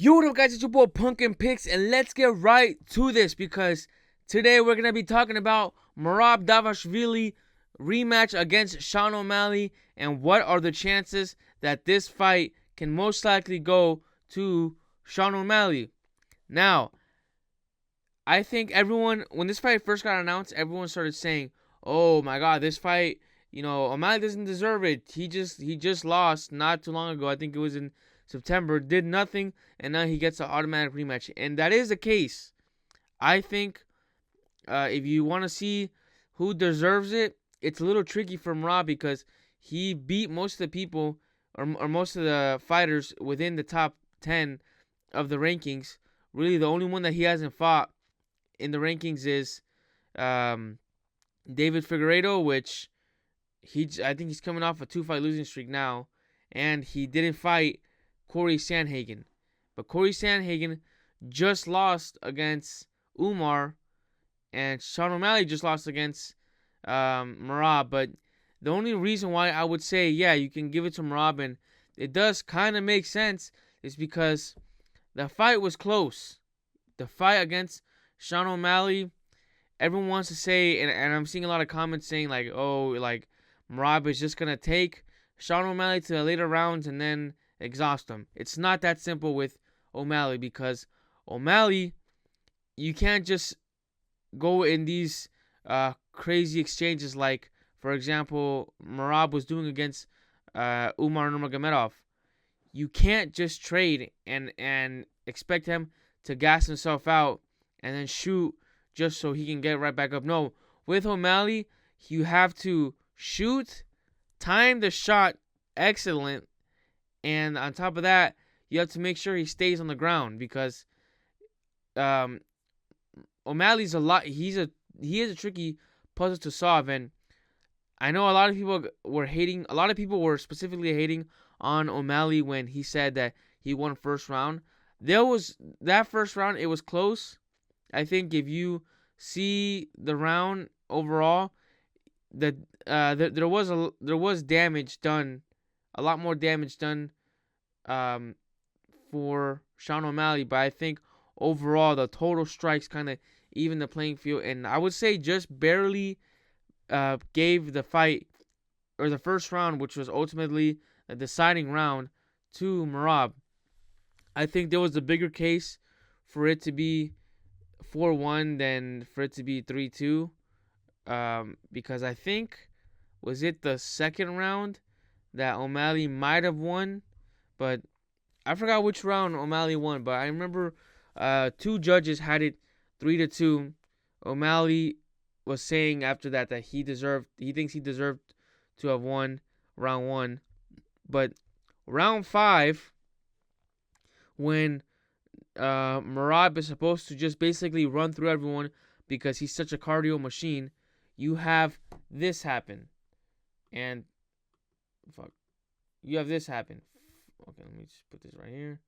Yo, what up, guys? It's your boy Pumpkin Picks, and let's get right to this because today we're gonna be talking about Merab Davashvili rematch against Sean O'Malley and what are the chances that this fight can most likely go to Sean O'Malley. Now, I think everyone, when this fight first got announced, everyone started saying, "Oh my God, this fight, O'Malley doesn't deserve it. He just lost not too long ago. I think it was in September, did nothing, and now he gets an automatic rematch." And that is the case. I think if you want to see who deserves it, it's a little tricky for Merab because he beat most of the people or most of the fighters within the top 10 of the rankings. Really, the only one that he hasn't fought in the rankings is David Figueiredo, which I think he's coming off a 2-fight losing streak now, and he didn't fight Corey Sandhagen. But Corey Sandhagen just lost against Umar, and Sean O'Malley just lost against Merab. But the only reason why I would say, yeah, you can give it to Merab, and it does kind of make sense, is because the fight was close. The fight against Sean O'Malley, everyone wants to say, and I'm seeing a lot of comments saying, like, oh, like, Merab is just going to take Sean O'Malley to the later rounds and then exhaust him. It's not that simple with O'Malley because O'Malley, you can't just go in these crazy exchanges like, for example, Merab was doing against Umar Nurmagomedov. You can't just trade and expect him to gas himself out and then shoot just so he can get right back up. No, with O'Malley, you have to shoot, time the shot excellent, and on top of that, you have to make sure he stays on the ground because O'Malley's he is a tricky puzzle to solve, and I know a lot of people were specifically hating on O'Malley when he said that he won first round. That first round, it was close. I think if you see the round overall, there was damage done, a lot more damage done for Sean O'Malley, but I think overall the total strikes kind of even the playing field, and I would say just barely gave the fight or the first round, which was ultimately the deciding round, to Merab. I think there was a bigger case for it to be 4-1 than for it to be 3-2, because I think, was it the second round that O'Malley might have won, but I forgot which round O'Malley won, but I remember two judges had it 3-2. O'Malley was saying after that he thinks he deserved to have won round 1. But round 5, when Merab is supposed to just basically run through everyone because he's such a cardio machine, you have this happen. And you have this happen. Okay, let me just put this right here.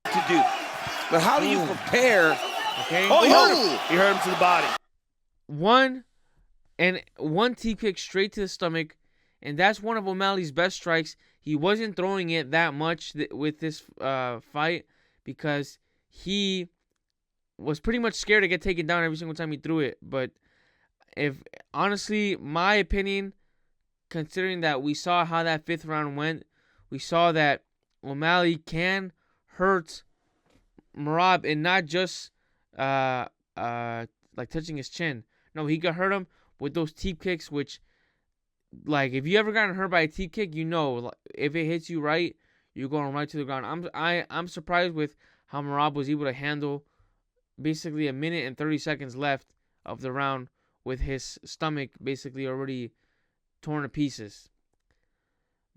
To do. But how do you prepare? Okay. Oh, he hurt him to the body. One T kick straight to the stomach, and that's one of O'Malley's best strikes. He wasn't throwing it that much with this fight because he was pretty much scared to get taken down every single time he threw it. But honestly, my opinion, considering that we saw how that 5th round went, we saw that O'Malley can hurt Merab and not just like touching his chin. No, he could hurt him with those teep kicks, which, like, if you ever gotten hurt by a teep kick, if it hits you right, you're going right to the ground. I'm surprised with how Merab was able to handle basically a minute and 30 seconds left of the round with his stomach basically already torn to pieces.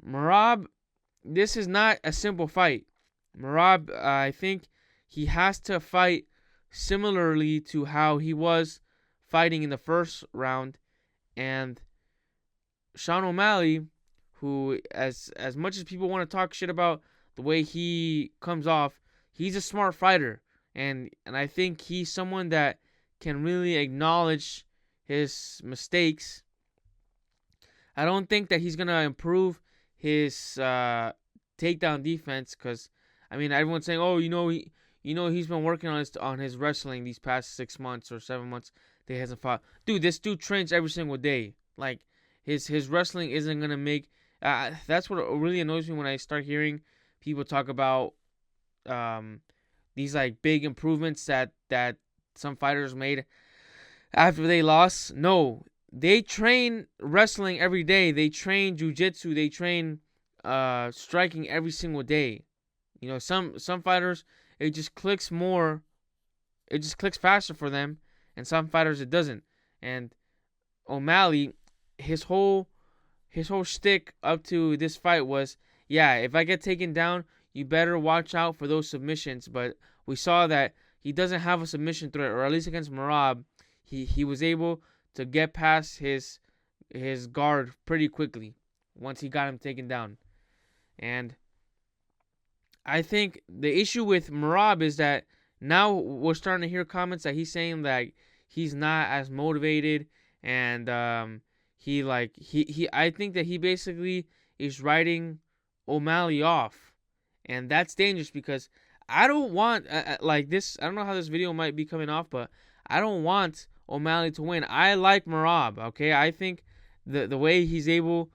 Merab, this is not a simple fight. Merab, I think he has to fight similarly to how he was fighting in the first round, and Sean O'Malley, who, as much as people want to talk shit about the way he comes off, he's a smart fighter, and I think he's someone that can really acknowledge his mistakes. I don't think that he's gonna improve his takedown defense. Because I mean, everyone's saying, oh, he's been working on his wrestling these past 6 months or 7 months. That he hasn't fought. Dude, this dude trains every single day. Like his wrestling isn't gonna make. That's what really annoys me when I start hearing people talk about these like big improvements that some fighters made after they lost. No, they train wrestling every day. They train jujitsu. They train striking every single day. Some fighters, it just clicks more. It just clicks faster for them, and some fighters it doesn't. And O'Malley, his whole shtick up to this fight was, yeah, if I get taken down, you better watch out for those submissions. But we saw that he doesn't have a submission threat, or at least against Merab, he was able to get past his guard pretty quickly once he got him taken down. And I think the issue with Merab is that now we're starting to hear comments that he's saying that he's not as motivated, and I think that he basically is writing O'Malley off, and that's dangerous because I don't want like this. I don't know how this video might be coming off, but I don't want O'Malley to win. I like Merab. Okay, I think the way he's able,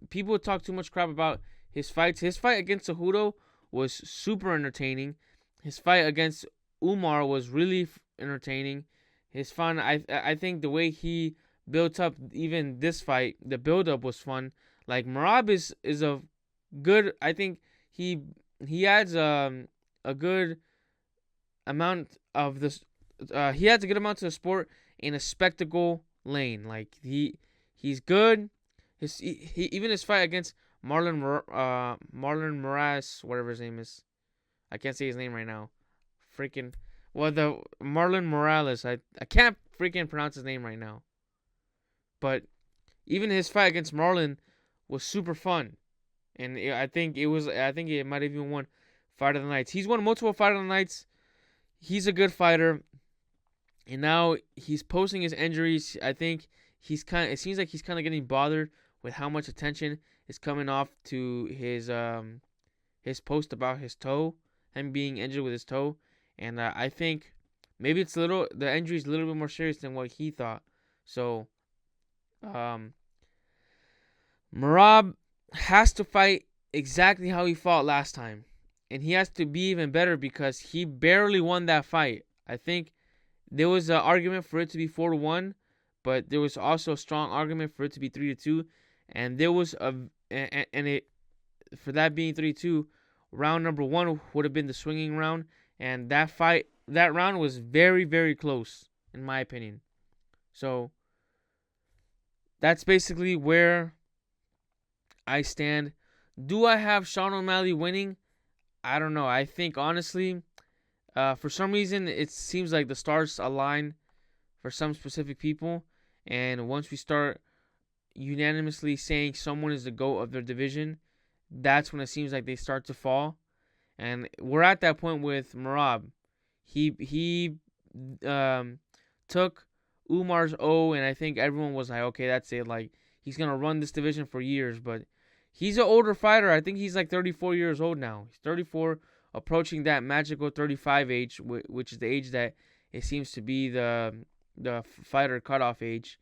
people talk too much crap about his fights. His fight against Cejudo was super entertaining. His fight against Umar was really entertaining. His fun. I think the way he built up even this fight, the build up was fun. Like Merab is a good. I think he adds a good amount of this. He adds a good amount to the sport in a spectacle lane. Like he's good. Even his fight against Marlon Moraes, whatever his name is. I can't say his name right now. The Marlon Morales. I can't freaking pronounce his name right now. But even his fight against Marlon was super fun, and I think it might have even won Fight of the Nights. He's won multiple Fight of the Nights. He's a good fighter, and now he's posting his injuries. I think it seems like he's kind of getting bothered with how much attention is coming off to his post about his toe, him being injured with his toe, and I think maybe the injury is a little bit more serious than what he thought. So, Merab has to fight exactly how he fought last time, and he has to be even better because he barely won that fight. I think there was an argument for it to be 4-1, but there was also a strong argument for it to be 3-2, and there was for that being 3-2, round number 1 would have been the swinging round, and that round was very, very close in my opinion. So that's basically where I stand. Do I have Sean O'Malley winning? I don't know. I think honestly, for some reason, it seems like the stars align for some specific people, and once we start unanimously saying someone is the GOAT of their division, that's when it seems like they start to fall. And we're at that point with Merab. He took Umar's O, and I think everyone was like, okay, that's it. Like, he's going to run this division for years. But he's an older fighter. I think he's like 34 years old now. He's 34, approaching that magical 35 age, which is the age that it seems to be the fighter cutoff age.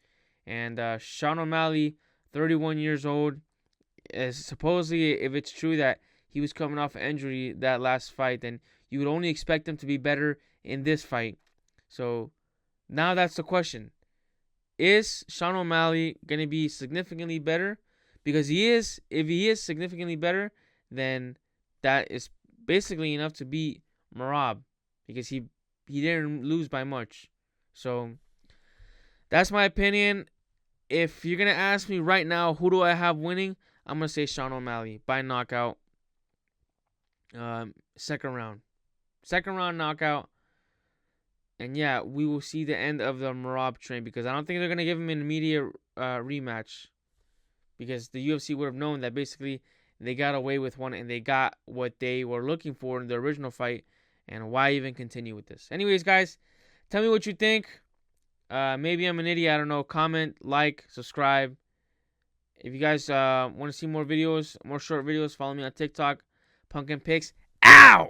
And Sean O'Malley, 31 years old, is supposedly, if it's true that he was coming off an injury that last fight, then you would only expect him to be better in this fight. So now that's the question. Is Sean O'Malley going to be significantly better? Because if he is significantly better, then that is basically enough to beat Merab, because he didn't lose by much. So that's my opinion. If you're going to ask me right now, who do I have winning? I'm going to say Sean O'Malley by knockout. Second round knockout. And yeah, we will see the end of the Merab train, because I don't think they're going to give him an immediate rematch, because the UFC would have known that basically they got away with one and they got what they were looking for in the original fight, and why even continue with this? Anyways, guys, tell me what you think. Maybe I'm an idiot, I don't know. Comment, like, subscribe, If you guys want to see more videos, more short videos, follow me on TikTok, Pumpkin Picks. Ow!